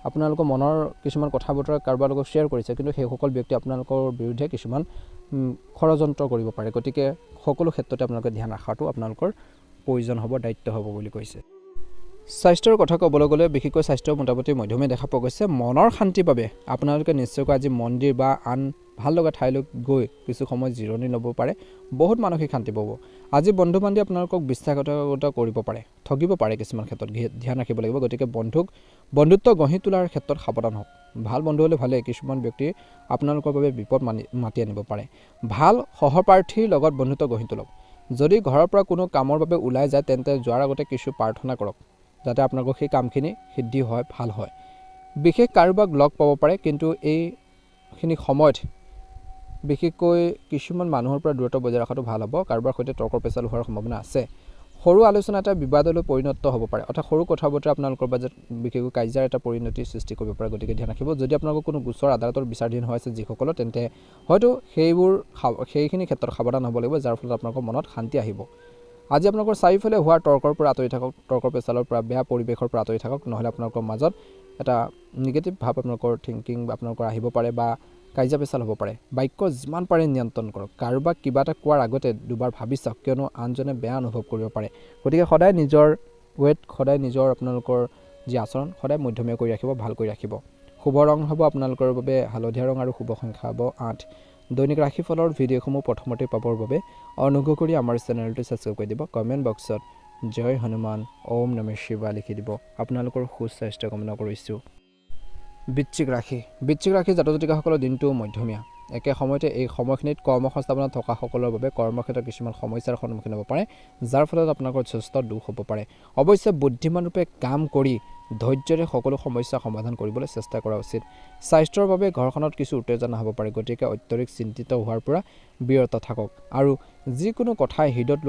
আপোনালোকৰ মনৰ কিছুমান কথা বতৰা কাৰোবাৰ লগত শ্বেয়াৰ কৰিছে কিন্তু সেইসকল ব্যক্তি আপোনালোকৰ বিৰুদ্ধে কিছুমান ষড়যন্ত্ৰ কৰিব পাৰে গতিকে সকলো ক্ষেত্ৰতে আপোনালোকে ধ্যান ৰখাটো আপোনালোকৰ প্ৰয়োজন হ'ব দায়িত্ব হ'ব বুলি কৈছে স্বাস্থ্যৰ কথা ক'বলৈ গ'লে বিশেষকৈ স্বাস্থ্যৰ মোটামুটি মধ্যমীয়া দেখা পোৱা গৈছে মনৰ শান্তিৰ বাবে আপোনালোকে নিশ্চয়কৈ আজি মন্দিৰ বা আন ভাল লগা ঠাইলৈ গৈ কিছু সময় জিৰণি ল'ব পাৰে বহুত মানসিক শান্তি পাব আজি বন্ধু বান্ধৱী আপোনালোকক বিশ্বাসঘাতকতা কৰিব পাৰে ঠগিব পাৰে কিছুমান ক্ষেত্ৰত ধ্যান ৰাখিব লাগিব গতিকে বন্ধুত্ব গঢ়ি তোলাৰ ক্ষেত্ৰত সাৱধান হওক ভাল বন্ধু হ'লে ভালে কিছুমান ব্যক্তি আপোনালোকৰ বাবে বিপদ মাতি আনিব পাৰে ভাল সহপাঠীৰ লগত বন্ধুত্ব গঢ়ি তোলক যদি ঘৰৰ পৰা কোনো কামৰ বাবে ওলাই যায় তেন্তে যোৱাৰ আগতে কিছু প্ৰাৰ্থনা কৰক যাতে আপোনালোকৰ সেই কামখিনি সিদ্ধি হয় ভাল হয় বিশেষ কাৰোবাক লগ পাব পাৰে কিন্তু এইখিনি সময়ত বিশেষকৈ কিছুমান মানুহৰ পৰা দূৰত্ব বজাই ৰখাটো ভাল হ'ব কাৰোবাৰ সৈতে তৰ্ক পেচাল হোৱাৰ সম্ভাৱনা আছে সৰু আলোচনা এটা বিবাদলৈ পৰিণত হ'ব পাৰে অৰ্থাৎ সৰু কথা বতৰা আপোনালোকৰ মাজত বিশেষকৈ কাজিয়াৰ এটা পৰিণতিৰ সৃষ্টি কৰিব পাৰে গতিকে ধ্যান ৰাখিব যদি আপোনালোকৰ কোনো গোচৰ আদালতৰ বিচাৰাধীন হৈ আছে যিসকলৰ তেন্তে হয়তো সেইখিনি ক্ষেত্ৰত সাৱধান হ'ব লাগিব যাৰ ফলত আপোনালোকৰ মনত শান্তি আহিব আজি আপোনালোকৰ চাৰিওফালে হোৱা তৰ্কৰ পৰা আঁতৰি থাকক তৰ্ক পেচালৰ পৰা বেয়া পৰিৱেশৰ পৰা আঁতৰি থাকক নহ'লে আপোনালোকৰ মাজত এটা নিগেটিভ ভাৱ আপোনালোকৰ থিংকিং আপোনালোকৰ আহিব পাৰে বা কাজিয়া পেচাল হ'ব পাৰে বাক্য যিমান পাৰে নিয়ন্ত্ৰণ কৰক কাৰোবাক কিবা এটা কোৱাৰ আগতে দুবাৰ ভাবি চাওক কিয়নো আনজনে বেয়া অনুভৱ কৰিব পাৰে গতিকে সদায় নিজৰ সদায় নিজৰ আপোনালোকৰ যি আচৰণ সদায় মধ্যমীয়া কৰি ৰাখিব ভাল কৰি ৰাখিব শুভ ৰং হ'ব আপোনালোকৰ বাবে হালধীয়া ৰং আৰু শুভ সংখ্যা হ'ব 8 দৈনিক ৰাশিফলৰ ভিডিঅ'সমূহ প্ৰথমতে পাবৰ বাবে অনুগ্ৰহ কৰি আমাৰ চেনেলটো ছাবস্ক্ৰাইব কৰি দিব কমেণ্ট বক্সত জয় হনুমান ওম নমঃ শিৱায় লিখি দিব আপোনালোকৰ সুস্বাস্থ্য কামনা কৰিছোঁ বৃশ্চিক ৰাশি জাতক জাতিকাসকলৰ দিনটো মধ্যমীয়া একে সময়তে এই সময়খিনিত কৰ্মসংস্থাপনত থকা সকলৰ বাবে কৰ্মক্ষেত্ৰত কিছুমান সমস্যাৰ সন্মুখীন হ'ব পাৰে যাৰ ফলত আপোনালোকৰ যথেষ্ট দুখ হ'ব পাৰে অৱশ্যে বুদ্ধিমান ৰূপে কাম কৰি ধৈৰ্যৰে সকলো সমস্যা সমাধান কৰিবলৈ চেষ্টা কৰা উচিত স্বাস্থ্যৰ বাবে ঘৰখনত কিছু উত্তেজনা হ'ব পাৰে গতিকে অত্যধিক চিন্তিত হোৱাৰ পৰা বিৰত থাকক আৰু যিকোনো কথাই হৃদয়ত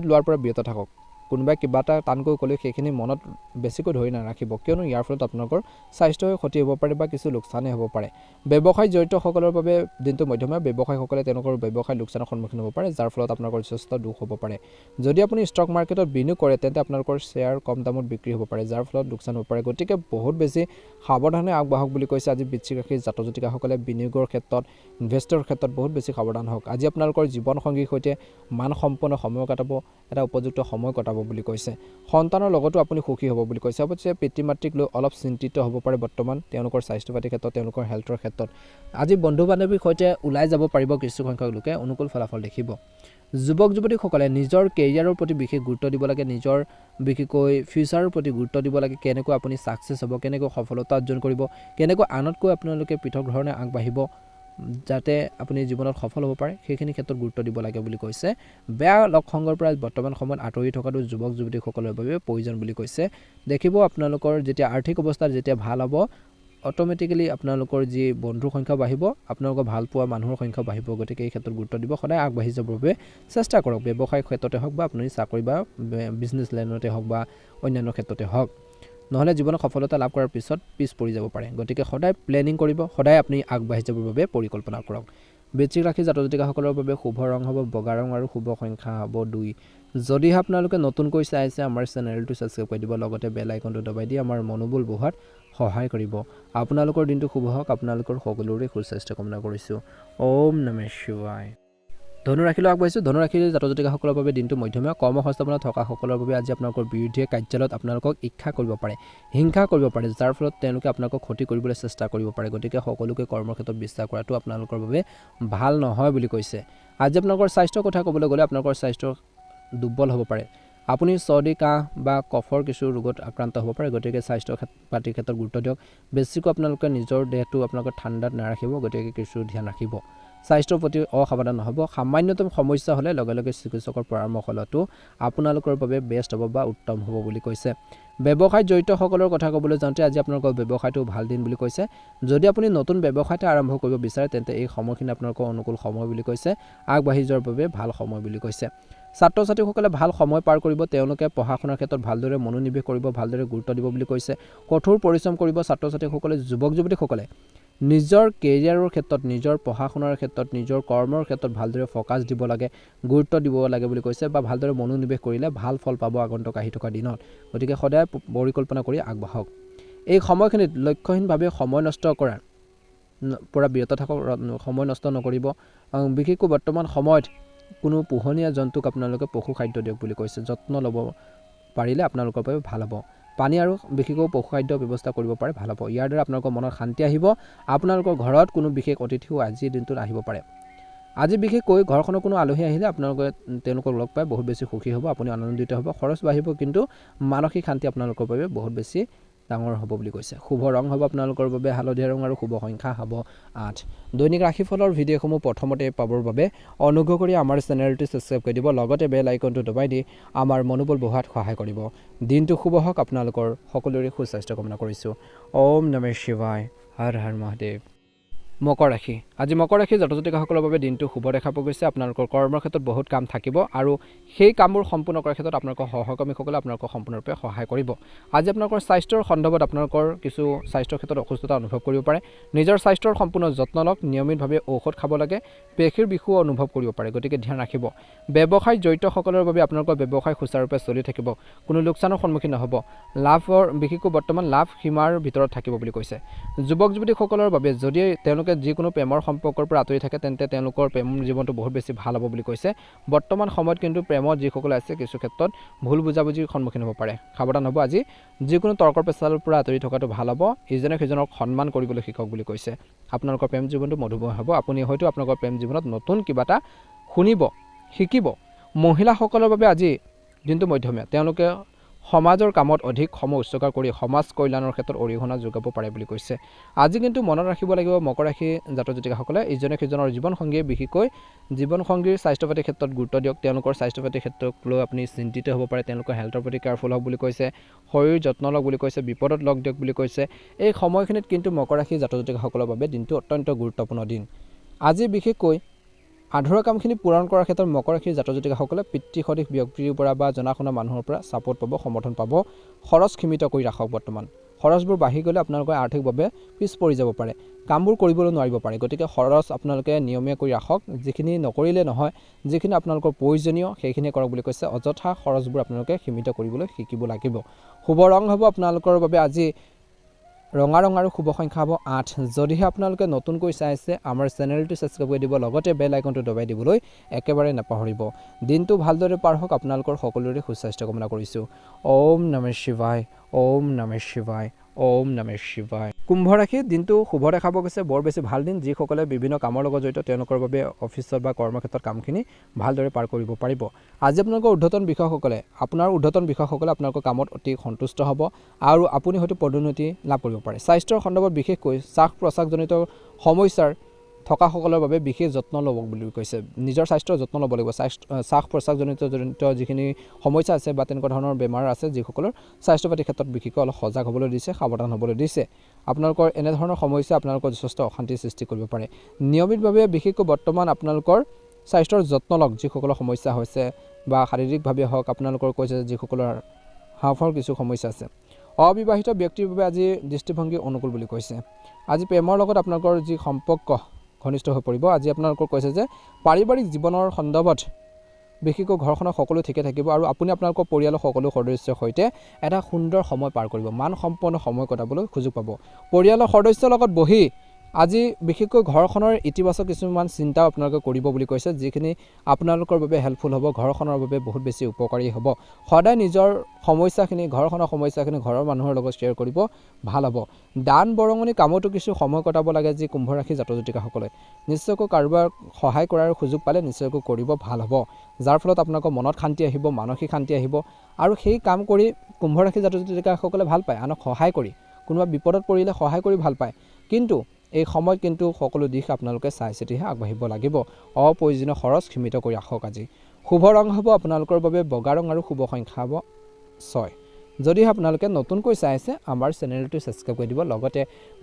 লোৱাৰ পৰা বিৰত থাকক কোনোবাই কিবা এটা টানকৈ ক'লে সেইখিনি মনত বেছিকৈ ধৰি নাৰাখিব কিয়নো ইয়াৰ ফলত আপোনালোকৰ স্বাস্থ্যৰ ক্ষতি হ'ব পাৰে বা কিছু লোকচানেই হ'ব পাৰে ব্যৱসায় জড়িতসকলৰ বাবে দিনটো মধ্যমীয়া ব্যৱসায়ীসকলে তেওঁলোকৰ ব্যৱসায় লোকচানৰ সন্মুখীন হ'ব পাৰে যাৰ ফলত আপোনালোকৰ যথেষ্ট দুখ হ'ব পাৰে যদি আপুনি ষ্টক মাৰ্কেটত বিনিয়োগ কৰে তেন্তে আপোনালোকৰ শ্বেয়াৰ কম দামত বিক্ৰী হ'ব পাৰে যাৰ ফলত লোকচান হ'ব পাৰে গতিকে বহুত বেছি সাৱধানে আগবাঢ়ক বুলি কৈছে আজি বৃশ্চিক ৰাশিৰ জাতক জাতিকাসকলে বিনিয়োগৰ ক্ষেত্ৰত ইনভেষ্টৰ ক্ষেত্ৰত বহুত বেছি সাৱধান হওক আজি আপোনালোকৰ জীৱনসংগীৰ সৈতে মানসম্পন্ন সময় কটাব এটা উপযুক্ত সময় কটাব বুলি কৈছে সন্তানৰ লগতো আপুনি সুখী হ'ব বুলি কৈছে অৱশ্যে পিতৃ মাতৃক লৈ অলপ চিন্তিত হ'ব পাৰে বৰ্তমান তেওঁলোকৰ স্বাস্থ্য পাতিৰ ক্ষেত্ৰত তেওঁলোকৰ হেল্থৰ ক্ষেত্ৰত আজি বন্ধু বান্ধৱীৰ সৈতে ওলাই যাব পাৰিব কিছু সংখ্যক লোকে অনুকূল ফলাফল দেখিব যুৱক যুৱতীসকলে নিজৰ কেৰিয়াৰৰ প্ৰতি বিশেষ গুৰুত্ব দিব লাগে নিজৰ বিশেষকৈ ফিউচাৰৰ প্ৰতি গুৰুত্ব দিব লাগে কেনেকৈ আপুনি ছাকচেছ হ'ব কেনেকৈ সফলতা অৰ্জন কৰিব কেনেকৈ আনতকৈ আপোনালোকে পৃথক ধৰণে আগবাঢ়িব যাতে আপুনি জীৱনত সফল হ'ব পাৰে সেইখিনি ক্ষেত্ৰত গুৰুত্ব দিব লাগে বুলি কৈছে বেয়া লগ সংগৰ পৰা বৰ্তমান সময়ত আঁতৰি থকাটো যুৱক যুৱতীসকলৰ বাবে প্ৰয়োজন বুলি কৈছে দেখিব আপোনালোকৰ যেতিয়া আৰ্থিক অৱস্থা যেতিয়া ভাল হ'ব অট'মেটিকেলি আপোনালোকৰ যি বন্ধুৰ সংখ্যা বাঢ়িব আপোনালোকৰ ভাল পোৱা মানুহৰ সংখ্যা বাঢ়িব গতিকে এই ক্ষেত্ৰত গুৰুত্ব দিব সদায় আগবাঢ়ি যাবৰ বাবে চেষ্টা কৰক ব্যৱসায়িক ক্ষেত্ৰতে হওক বা আপুনি চাকৰি বা বিজনেছ লাইনতে হওক বা অন্যান্য ক্ষেত্ৰতে হওক নহ'লে জীৱনত সফলতা লাভ কৰাৰ পিছত পিছ পৰি যাব পাৰে গতিকে সদায় প্লেনিং কৰিব সদায় আপুনি আগবাঢ়ি যাবৰ বাবে পৰিকল্পনা কৰক বৃশ্চিক ৰাশি জাতক জাতিকাসকলৰ বাবে শুভ ৰং হ'ব বগা ৰং আৰু শুভ সংখ্যা হ'ব 2 যদিহে আপোনালোকে নতুনকৈ চাই আছে আমাৰ চেনেলটো ছাবস্ক্ৰাইব কৰি দিব লগতে বেল আইকনটো দবাই দি আমাৰ মনোবল বঢ়োৱাত সহায় কৰিব আপোনালোকৰ দিনটো শুভ হওক আপোনালোকৰ সকলোৰে সুস্বাস্থ্য কামনা কৰিছোঁ ওম নমঃ শিৱায় ধনুৰাশিলৈ আগবাঢ়িছোঁ ধনুৰাশিৰ জাতক জাতিকাসকলৰ বাবে দিনটো মধ্যমীয়া কৰ্মসংস্থাপনত থকা সকলৰ বাবে আজি আপোনালোকৰ বিৰুদ্ধে কাৰ্যালয়ত আপোনালোকক ঈৰ্ষা কৰিব পাৰে হিংসা কৰিব পাৰে যাৰ ফলত তেওঁলোকে আপোনালোকক ক্ষতি কৰিবলৈ চেষ্টা কৰিব পাৰে গতিকে সকলোকে কৰ্মৰ ক্ষেত্ৰত বিশ্বাস কৰাটো আপোনালোকৰ বাবে ভাল নহয় বুলি কৈছে আজি আপোনালোকৰ স্বাস্থ্যৰ কথা ক'বলৈ গ'লে আপোনালোকৰ স্বাস্থ্য দুৰ্বল হ'ব পাৰে আপুনি চৰ্দি কাহ বা কফৰ কিছু ৰোগত আক্ৰান্ত হ'ব পাৰে গতিকে স্বাস্থ্য পাতিৰ ক্ষেত্ৰত গুৰুত্ব দিয়ক বেছিকৈ আপোনালোকে নিজৰ দেহটো আপোনালোকৰ ঠাণ্ডাত নাৰাখিব গতিকে কিছু ধ্যান ৰাখিব স্বাস্থ্যৰ প্ৰতি অসাৱধান নহ'ব সামান্যতম সমস্যা হ'লে লগে লগে চিকিৎসকৰ পৰামৰ্শ লোৱাটো আপোনালোকৰ বাবে বেষ্ট হ'ব বা উত্তম হ'ব বুলি কৈছে ব্যৱসায়ত জড়িতসকলৰ কথা ক'বলৈ যাওঁতে আজি আপোনালোকৰ ব্যৱসায়টো ভাল দিন বুলি কৈছে যদি আপুনি নতুন ব্যৱসায় এটা আৰম্ভ কৰিব বিচাৰে তেন্তে এই সময়খিনি আপোনালোকৰ অনুকূল সময় বুলি কৈছে আগবাঢ়ি যোৱাৰ বাবে ভাল সময় বুলি কৈছে ছাত্ৰ ছাত্ৰীসকলে ভাল সময় পাৰ কৰিব তেওঁলোকে পঢ়া শুনাৰ ক্ষেত্ৰত ভালদৰে মনোনিৱেশ কৰিব ভালদৰে গুৰুত্ব দিব বুলি কৈছে কঠোৰ পৰিশ্ৰম কৰিব ছাত্ৰ ছাত্ৰীসকলে যুৱক যুৱতীসকলে নিজৰ কেৰিয়াৰৰ ক্ষেত্ৰত নিজৰ পঢ়া শুনাৰ ক্ষেত্ৰত নিজৰ কৰ্মৰ ক্ষেত্ৰত ভালদৰে ফ'কাছ দিব লাগে গুৰুত্ব দিব লাগে বুলি কৈছে বা ভালদৰে মনোনিৱেশ কৰিলে ভাল ফল পাব আগন্তুক আহি থকা দিনত গতিকে সদায় পৰিকল্পনা কৰি আগবাঢ়ক এই সময়খিনিত লক্ষ্যহীনভাৱে সময় নষ্ট কৰাৰ পৰা বিৰত থাকক সময় নষ্ট নকৰিব বিশেষকৈ বৰ্তমান সময়ত কোনো পোহনীয়া জন্তুক আপোনালোকে পশু খাদ্য দিয়ক বুলি কৈছে যত্ন ল'ব পাৰিলে আপোনালোকৰ বাবে ভাল হ'ব পানী আৰু বিশেষকৈ পশু খাদ্য ব্যৱস্থা কৰিব পাৰে ভাল হ'ব ইয়াৰ দ্বাৰা আপোনালোকৰ মনত শান্তি আহিব আপোনালোকৰ ঘৰত কোনো বিশেষ অতিথিও আজিৰ দিনটোত আহিব পাৰে আজি বিশেষকৈ ঘৰখনৰ কোনো আলহী আহিলে আপোনালোকে তেওঁলোকক লগ পাই বহুত বেছি সুখী হ'ব আপুনি আনন্দিত হ'ব খৰচ বাঢ়িব কিন্তু মানসিক শান্তি আপোনালোকৰ বাবে বহুত বেছি ডাঙৰ হ'ব বুলি কৈছে শুভ ৰং হ'ব আপোনালোকৰ বাবে হালধীয়া ৰং আৰু শুভ সংখ্যা হ'ব 8 দৈনিক ৰাশিফলৰ ভিডিঅ'সমূহ প্ৰথমতে পাবৰ বাবে অনুগ্ৰহ কৰি আমাৰ চেনেলটো সাবস্ক্ৰাইব কৰি দিব লগতে বেল আইকনটো দবাই দি আমাৰ মনোবল বঢ়োৱাত সহায় কৰিব দিনটো শুভ হওক আপোনালোকৰ সকলোৰে সুস্বাস্থ্য কামনা কৰিছোঁ ওম নমঃ শিৱায় হৰ হৰ মহাদেৱ মকৰ ৰাশি আজি মকৰ ৰাশি জাতক-জাতিকাসকলৰ বাবে দিনটো শুভ দেখা পোৱা গৈছে আপোনালোকৰ কৰ্মৰ ক্ষেত্ৰত বহুত কাম থাকিব আৰু সেই কামবোৰ সম্পূৰ্ণ কৰাৰ ক্ষেত্ৰত আপোনালোকৰ সহকৰ্মীসকলে আপোনালোকক সম্পূৰ্ণৰূপে সহায় কৰিব আজি আপোনালোকৰ স্বাস্থ্যৰ সন্দৰ্ভত আপোনালোকৰ কিছু স্বাস্থ্যৰ ক্ষেত্ৰত অসুস্থতা অনুভৱ কৰিব পাৰে নিজৰ স্বাস্থ্যৰ সম্পূৰ্ণ যত্ন লওক নিয়মিতভাৱে ঔষধ খাব লাগে পেশীৰ বিষু অনুভৱ কৰিব পাৰে গতিকে ধ্যান ৰাখিব ব্যৱসায় জড়িতসকলৰ বাবে আপোনালোকৰ ব্যৱসায় সুচাৰুৰূপে চলি থাকিব কোনো লোকচানৰ সন্মুখীন নহ'ব লাভৰ বিশেষকৈ বৰ্তমান লাভ সীমাৰ ভিতৰত থাকিব বুলি কৈছে যুৱক যুৱতীসকলৰ বাবে যদি তেওঁলোকে যিকোনো প্ৰেমৰ সম্পৰ্কৰ পৰা আঁতৰি থাকে তেন্তে তেওঁলোকৰ প্ৰেম জীৱনটো বহুত বেছি ভাল হ'ব বুলি কৈছে বৰ্তমান সময়ত কিন্তু প্ৰেমত যিসকল আছে কিছু ক্ষেত্ৰত ভুল বুজাবুজিৰ সন্মুখীন হ'ব পাৰে সাৱধান হ'ব আজি যিকোনো তৰ্কৰ পেচালৰ পৰা আঁতৰি থকাটো ভাল হ'ব ইজনে সিজনক সন্মান কৰিবলৈ শিকক বুলি কৈছে আপোনালোকৰ প্ৰেম জীৱনটো মধুময় হ'ব আপুনি হয়তো আপোনালোকৰ প্ৰেম জীৱনত নতুন কিবা এটা শুনিব শিকিব মহিলাসকলৰ বাবে আজি দিনটো মধ্যমীয়া তেওঁলোকে সমাজৰ কামত অধিক সময় উৎসৰ্গ কৰি সমাজ কল্যাণৰ ক্ষেত্ৰত অৰিহণা যোগাব পাৰে বুলি কৈছে আজি কিন্তু মনত ৰাখিব লাগিব মকৰ ৰাশি জাতক-জাতিকাসকলে ইজনে সিজনৰ জীৱনসংগী বিশেষকৈ জীৱনসংগীৰ স্বাস্থ্য পাতিৰ ক্ষেত্ৰত গুৰুত্ব দিয়ক তেওঁলোকৰ স্বাস্থ্য পাতিৰ ক্ষেত্ৰক লৈ আপুনি চিন্তিত হ'ব পাৰে তেওঁলোকৰ হেল্থৰ প্ৰতি কেয়াৰফুল হওক বুলি কৈছে শৰীৰ যত্ন লওক বুলি কৈছে বিপদত লগ দিয়ক বুলি কৈছে এই সময়খিনিত কিন্তু মকৰ ৰাশি জাতক-জাতিকাসকলৰ বাবে দিনটো অত্যন্ত গুৰুত্বপূৰ্ণ দিন আজি বিশেষকৈ আধৰুৱা কামখিনি পূৰণ কৰাৰ ক্ষেত্ৰত মকৰ ৰাশিৰ জাতক-জাতিকাসকলে পিতৃ সদৃশ ব্যক্তিৰ পৰা বা জনা শুনা মানুহৰ পৰা ছাপোৰ্ট পাব সমৰ্থন পাব খৰচ সীমিত কৰি ৰাখক বৰ্তমান খৰচবোৰ বাঢ়ি গ'লে আপোনালোকে আৰ্থিকভাৱে পিছ পৰি যাব পাৰে কামবোৰ কৰিবলৈ নোৱাৰিব পাৰে গতিকে খৰচ আপোনালোকে নিয়মীয়া কৰি ৰাখক যিখিনি নকৰিলে নহয় যিখিনি আপোনালোকৰ প্ৰয়োজনীয় সেইখিনি কৰক বুলি কৈছে অযথা খৰচবোৰ আপোনালোকে সীমিত কৰিবলৈ শিকিব লাগিব শুভ ৰং হ'ব আপোনালোকৰ বাবে আজি ৰঙা ৰং আৰু শুভ সংখ্যা হ'ব 8 যদিহে আপোনালোকে নতুনকৈ চাই আছে আমাৰ চেনেলটো সাবস্ক্ৰাইব কৰি দিব লগতে বেল আইকনটো দবাই দিবলৈ একেবাৰে নাপাহৰিব দিনটো ভালদৰে পাৰ হওক আপোনালোকৰ সকলোৰে সুস্বাস্থ্য কামনা কৰিছোঁ ওম নমঃ শিৱায় ওম নমঃ শিৱায় ওম নমঃ শিৱায় কুম্ভ ৰাশি দিনটো শুভ দেখা পোৱা গৈছে বৰ বেছি ভাল দিন যিসকলে বিভিন্ন কামৰ লগত জড়িত তেওঁলোকৰ বাবে অফিচত বা কৰ্মক্ষেত্ৰত কামখিনি ভালদৰে পাৰ কৰিব পাৰিব আজি আপোনালোকৰ ঊৰ্ধ্বতন বিষয়াসকলে আপোনালোকৰ কামত অতি সন্তুষ্ট হ'ব আৰু আপুনি হয়তো পদোন্নতি লাভ কৰিব পাৰে স্বাস্থ্যৰ সন্দৰ্ভত বিশেষকৈ শ্বাস প্ৰশ্বাসজনিত সমস্যাৰ থকাসকলৰ বাবে বিশেষ যত্ন ল'ব বুলি কৈছে নিজৰ স্বাস্থ্যৰ যত্ন ল'ব লাগিব শ্বাস প্ৰশ্বাসজনিত যিখিনি সমস্যা আছে বা তেনেকুৱা ধৰণৰ বেমাৰ আছে যিসকলৰ স্বাস্থ্য পাতিৰ ক্ষেত্ৰত বিশেষকৈ অলপ সজাগ হ'বলৈ দিছে সাৱধান হ'বলৈ দিছে আপোনালোকৰ এনেধৰণৰ সমস্যা আপোনালোকৰ যথেষ্ট অশান্তিৰ সৃষ্টি কৰিব পাৰে নিয়মিতভাৱে বিশেষকৈ বৰ্তমান আপোনালোকৰ স্বাস্থ্যৰ যত্ন লওক যিসকলৰ সমস্যা হৈছে বা শাৰীৰিকভাৱে হওক আপোনালোকৰ কৈছে যিসকলৰ হাঁওফাঁওৰ কিছু সমস্যা আছে অবিবাহিত ব্যক্তিৰ বাবে আজি দৃষ্টিভংগী অনুকূল বুলি কৈছে আজি প্ৰেমৰ লগত আপোনালোকৰ যি সম্পৰ্ক ঘনিষ্ঠ হৈ পৰিব আজি আপোনালোকৰ কৈছে যে পাৰিবাৰিক জীৱনৰ সন্দৰ্ভত বিশেষকৈ ঘৰখনৰ সকলো ঠিকে থাকিব আৰু আপুনি আপোনালোকৰ পৰিয়ালৰ সকলো সদস্যৰ সৈতে এটা সুন্দৰ সময় পাৰ কৰিব মানসম্পন্ন সময় কটাবলৈ সুযোগ পাব পৰিয়ালৰ সদস্যৰ লগত বহি আজি বিশেষকৈ ঘৰখনৰ ইতিবাচক কিছুমান চিন্তা আপোনালোকে কৰিব বুলি কৈছে যিখিনি আপোনালোকৰ বাবে হেল্পফুল হ'ব ঘৰখনৰ বাবে বহুত বেছি উপকাৰী হ'ব সদায় নিজৰ সমস্যাখিনি ঘৰখনৰ সমস্যাখিনি ঘৰৰ মানুহৰ লগত শ্বেয়াৰ কৰিব ভাল হ'ব দান বৰঙণি কামতো কিছু সময় কটাব লাগে যি কুম্ভ ৰাশি জাতক-জাতিকাসকলে নিশ্চয়কৈ কাৰোবাৰ সহায় কৰাৰ সুযোগ পালে নিশ্চয়কৈ কৰিব ভাল হ'ব যাৰ ফলত আপোনালোকৰ মনত শান্তি আহিব মানসিক শান্তি আহিব আৰু সেই কাম কৰি কুম্ভ ৰাশি জাতক-জাতিকাসকলে ভাল পায় আনক সহায় কৰি কোনোবা বিপদত পৰিলে সহায় কৰি ভাল পায় কিন্তু এই সময়ত কিন্তু সকলো দিশ আপোনালোকে চাই চিতিহে আগবাঢ়িব লাগিব অপ্ৰয়োজনীয় খৰচ সীমিত কৰি ৰাখক আজি শুভ ৰং হ'ব আপোনালোকৰ বাবে বগা ৰং আৰু শুভ সংখ্যা হ'ব 6 যদি আপোনালোকে নতুনকৈ চাই আছে আমাৰ চেনেলটো সাবস্ক্ৰাইব কৰি দিব লগতে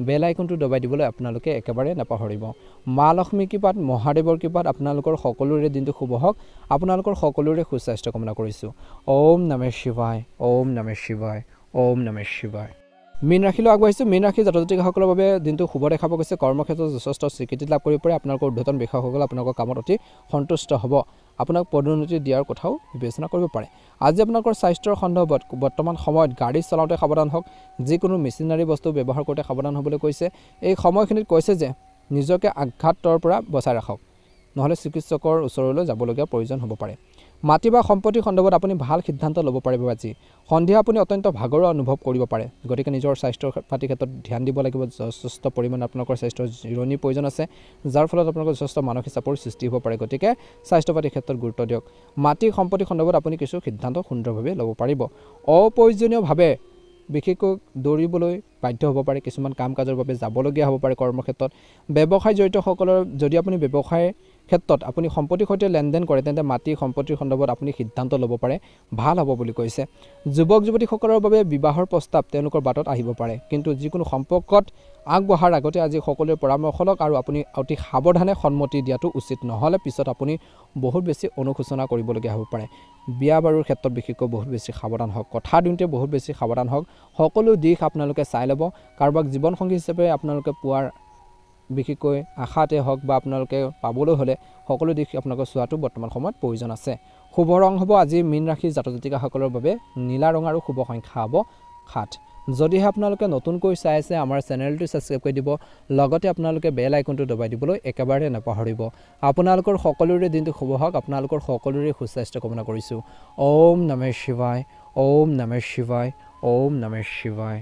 বেল আইকনটো দবাই দিবলৈ আপোনালোকে একেবাৰে নাপাহৰিব মা লক্ষ্মী কৃপাত মহাদেৱৰ কৃপাত আপোনালোকৰ সকলোৰে দিনটো শুভ হওক আপোনালোকৰ সকলোৰে সুস্বাস্থ্য কামনা কৰিছো ওম নমঃ শিৱায় ওম নমঃ শিৱায় ওম নমঃ শিৱায় মীন ৰাশিলৈ আগবাঢ়িছোঁ মীন ৰাশি জাতক-জাতিকাসকলৰ বাবে দিনটো শুভ দেখাব গৈছে কৰ্মক্ষেত্ৰত যথেষ্ট স্বীকৃতি লাভ কৰিব পাৰে আপোনালোকৰ ঊৰ্ধ্বতন বিষয়াসকলে আপোনালোকৰ কামত অতি সন্তুষ্ট হ'ব আপোনাক পদোন্নতি দিয়াৰ কথাও বিবেচনা কৰিব পাৰে আজি আপোনালোকৰ স্বাস্থ্যৰ সন্দৰ্ভত বৰ্তমান সময়ত গাড়ী চলাওঁতে সাৱধান হওক যিকোনো মেচিনাৰী বস্তু ব্যৱহাৰ কৰোঁতে সাৱধান হ'বলৈ কৈছে এই সময়খিনিত কৈছে যে নিজকে আঘাতৰ পৰা বচাই ৰাখক নহলে চিকিৎসকৰ ওচৰলৈ যাবলগীয়া প্ৰয়োজন হ'ব পাৰে মাটি বা সম্পত্তি সন্দৰ্ভত আপুনি ভাল সিদ্ধান্ত ল'ব পাৰিব আজি সন্ধিয়া আপুনি অত্যন্ত ভাগৰুৱা অনুভৱ কৰিব পাৰে গতিকে নিজৰ স্বাস্থ্যৰ পাতি ক্ষেত্ৰত ধ্যান দিব লাগিব যথেষ্ট পৰিমাণে আপোনালোকৰ স্বাস্থ্যৰ জিৰণিৰ প্ৰয়োজন আছে যাৰ ফলত আপোনালোকৰ যথেষ্ট মানসিক চাপৰ সৃষ্টি হ'ব পাৰে গতিকে স্বাস্থ্য পাতি ক্ষেত্ৰত গুৰুত্ব দিয়ক মাটি সম্পত্তি সন্দৰ্ভত আপুনি কিছু সিদ্ধান্ত সুন্দৰভাৱে ল'ব পাৰিব অপ্ৰয়োজনীয়ভাৱে বিশেষকৈ দৌৰিবলৈ বাধ্য হ'ব পাৰে কিছুমান কাম কাজৰ বাবে যাবলগীয়া হ'ব পাৰে কৰ্মক্ষেত্ৰত ব্যৱসায় জড়িতসকলৰ যদি আপুনি ব্যৱসায় ক্ষেত্ৰত আপুনি সম্পত্তিৰ সৈতে লেনদেন কৰে তেন্তে মাটি সম্পত্তিৰ সন্দৰ্ভত আপুনি সিদ্ধান্ত ল'ব পাৰে ভাল হ'ব বুলি কৈছে যুৱক যুৱতীসকলৰ বাবে বিবাহৰ প্ৰস্তাৱ তেওঁলোকৰ বাটত আহিব পাৰে কিন্তু যিকোনো সম্পৰ্কত আগবঢ়াৰ আগতে আজি সকলোৰে পৰামৰ্শ লওক আৰু আপুনি অতি সাৱধানে সন্মতি দিয়াটো উচিত নহ'লে পিছত আপুনি বহুত বেছি অনুশোচনা কৰিবলগীয়া হ'ব পাৰে বিয়া বাৰুৰ ক্ষেত্ৰত বিশেষকৈ বহুত বেছি সাৱধান হওক কথা দিওঁতে বহুত বেছি সাৱধান হওক সকলো দিশ আপোনালোকে চাই ল'ব কাৰোবাক জীৱনসংগী হিচাপে আপোনালোকে পোৱাৰ বিশেষকৈ আশাতে হওক বা আপোনালোকে পাবলৈ হ'লে সকলো দিশ আপোনালোকে চোৱাটো বৰ্তমান সময়ত প্ৰয়োজন আছে শুভ ৰং হ'ব আজি মীন ৰাশিৰ জাতক-জাতিকাসকলৰ বাবে নীলা ৰং আৰু শুভ সংখ্যা হ'ব 7 যদিহে আপোনালোকে নতুনকৈ চাই আছে আমাৰ চেনেলটো সাবস্ক্ৰাইব কৰি দিব লগতে আপোনালোকে বেল আইকনটো দবাই দিবলৈ একেবাৰে নাপাহৰিব আপোনালোকৰ সকলোৰে দিনটো শুভ হওক আপোনালোকৰ সকলোৰে সুস্বাস্থ্য কামনা কৰিছো ওম নমঃ শিৱায় ওম নমঃ শিৱায় ওম নমঃ শিৱায়